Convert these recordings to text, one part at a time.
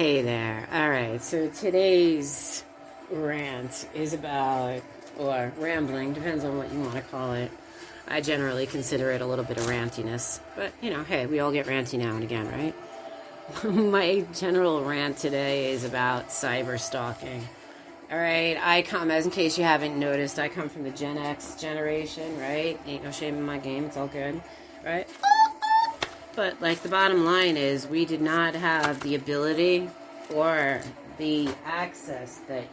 Hey there. Alright, so today's rant is about, or rambling, depends on what you want to call it. I generally consider it a little bit of rantiness. But, hey, we all get ranty now and again, right? My general rant today is about cyber-stalking. Alright, as in case you haven't noticed, I come from the Gen X generation, right? Ain't no shame in my game, it's all good, right? But, the bottom line is we did not have the ability or the access that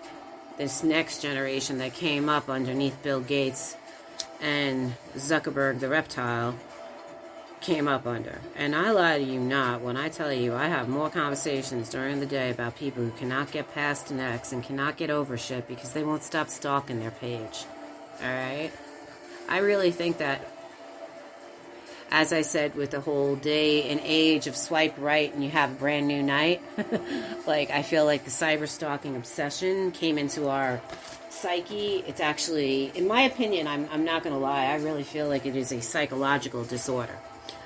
this next generation that came up underneath Bill Gates and Zuckerberg the reptile came up under. And I lie to you not when I tell you I have more conversations during the day about people who cannot get past an ex and cannot get over shit because they won't stop stalking their page. Alright? I really think that, as I said, with the whole day and age of swipe right and you have a brand new night, I feel like the cyber-stalking obsession came into our psyche. It's actually, in my opinion, I'm not going to lie, I really feel like it is a psychological disorder.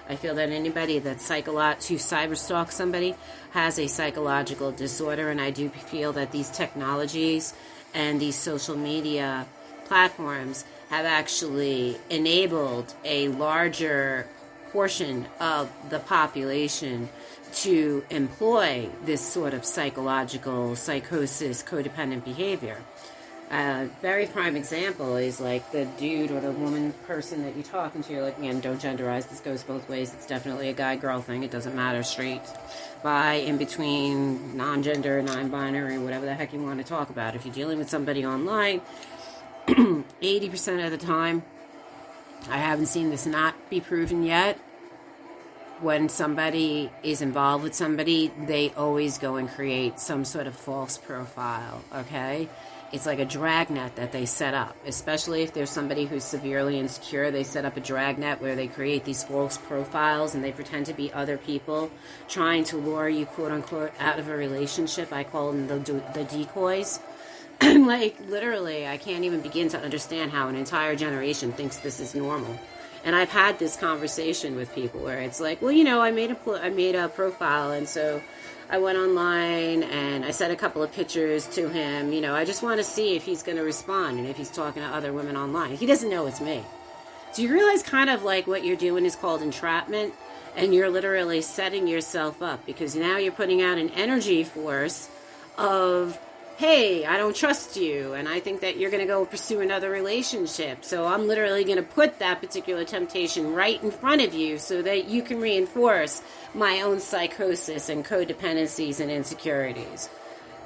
I feel that anybody that's to cyber-stalk somebody has a psychological disorder, and I do feel that these technologies and these social media platforms have actually enabled a larger portion of the population to employ this sort of psychological psychosis, codependent behavior. A very prime example is the dude or the woman person that you're talking to. Again, don't genderize. This goes both ways. It's definitely a guy-girl thing. It doesn't matter. Straight, bi, in between, non-gender, non-binary, whatever the heck you want to talk about. If you're dealing with somebody online, 80% of the time, I haven't seen this not be proven yet, when somebody is involved with somebody, they always go and create some sort of false profile, okay? It's like a dragnet that they set up, especially if there's somebody who's severely insecure. They set up a dragnet where they create these false profiles and they pretend to be other people trying to lure you, quote-unquote, out of a relationship. I call them the decoys. Literally, I can't even begin to understand how an entire generation thinks this is normal. And I've had this conversation with people where it's I made a profile, and so I went online and I sent a couple of pictures to him. I just want to see if he's going to respond and if he's talking to other women online. He doesn't know it's me. Do you realize kind of what you're doing is called entrapment? And you're literally setting yourself up because now you're putting out an energy force of, hey, I don't trust you, and I think that you're going to go pursue another relationship. So I'm literally going to put that particular temptation right in front of you so that you can reinforce my own psychosis and codependencies and insecurities.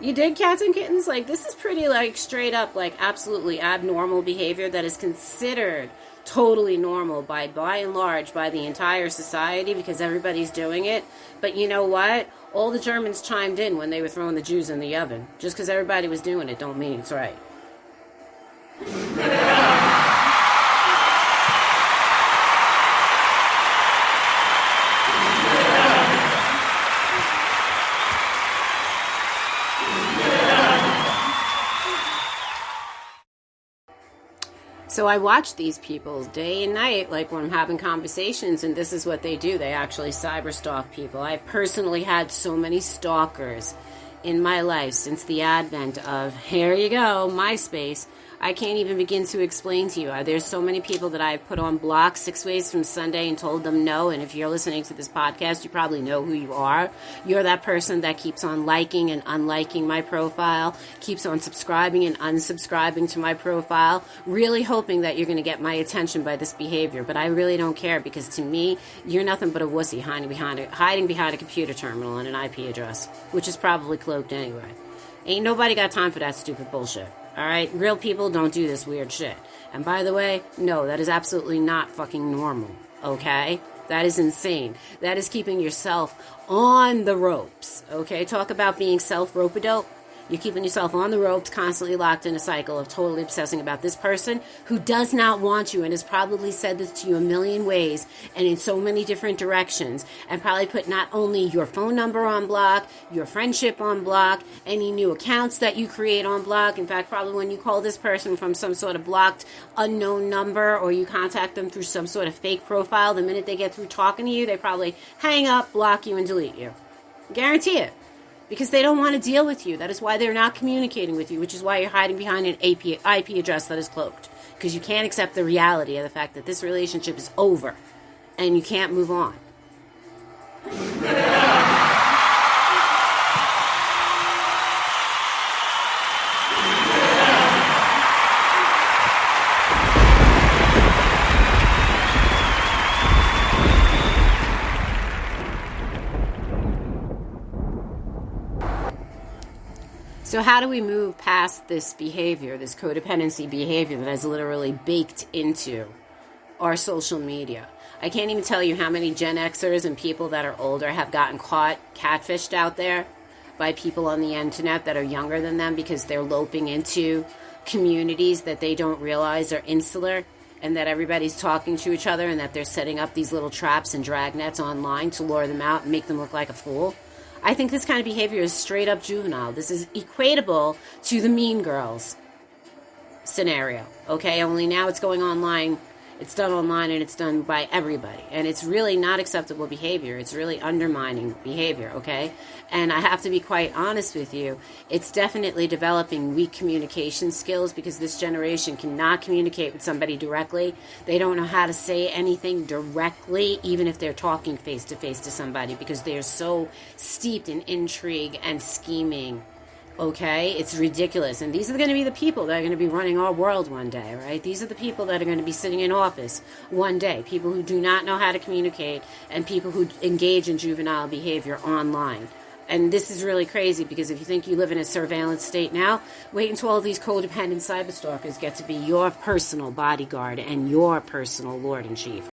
You dig, cats and kittens? This is pretty, straight up, absolutely abnormal behavior that is considered totally normal by and large by the entire society because everybody's doing it. But you know what? All the Germans chimed in when they were throwing the Jews in the oven. Just because everybody was doing it don't mean it's right. So I watch these people day and night, when I'm having conversations, and this is what they do. They actually cyber-stalk people. I've personally had so many stalkers in my life since the advent of, here you go, MySpace. I can't even begin to explain to you. There's so many people that I've put on block 6 ways from Sunday and told them no. And if you're listening to this podcast, you probably know who you are. You're that person that keeps on liking and unliking my profile, keeps on subscribing and unsubscribing to my profile, really hoping that you're going to get my attention by this behavior. But I really don't care because to me, you're nothing but a wussy hiding behind a computer terminal and an IP address, which is probably cloaked anyway. Ain't nobody got time for that stupid bullshit. Alright? Real people don't do this weird shit. And by the way, no, that is absolutely not fucking normal. Okay? That is insane. That is keeping yourself on the ropes. Okay? Talk about being self-rope-a-dope. You're keeping yourself on the ropes, constantly locked in a cycle of totally obsessing about this person who does not want you and has probably said this to you a million ways and in so many different directions, and probably put not only your phone number on block, your friendship on block, any new accounts that you create on block. In fact, probably when you call this person from some sort of blocked unknown number or you contact them through some sort of fake profile, the minute they get through talking to you, they probably hang up, block you, and delete you. Guarantee it. because they don't want to deal with you. That is why they're not communicating with you, which is why you're hiding behind an IP address that is cloaked, because you can't accept the reality of the fact that this relationship is over and you can't move on. So how do we move past this behavior, this codependency behavior that is literally baked into our social media? I can't even tell you how many Gen Xers and people that are older have gotten caught catfished out there by people on the internet that are younger than them because they're loping into communities that they don't realize are insular, and that everybody's talking to each other, and that they're setting up these little traps and dragnets online to lure them out and make them look like a fool. I think this kind of behavior is straight up juvenile. This is equatable to the Mean Girls scenario, okay? Only now it's going online. It's done online and it's done by everybody. And it's really not acceptable behavior. It's really undermining behavior, okay? And I have to be quite honest with you. It's definitely developing weak communication skills, because this generation cannot communicate with somebody directly. They don't know how to say anything directly, even if they're talking face to face to somebody, because they're so steeped in intrigue and scheming. Okay, it's ridiculous. And these are going to be the people that are going to be running our world one day, right? These are the people that are going to be sitting in office one day. People who do not know how to communicate, and people who engage in juvenile behavior online. And this is really crazy, because if you think you live in a surveillance state now, wait until all these codependent cyber-stalkers get to be your personal bodyguard and your personal lord in chief.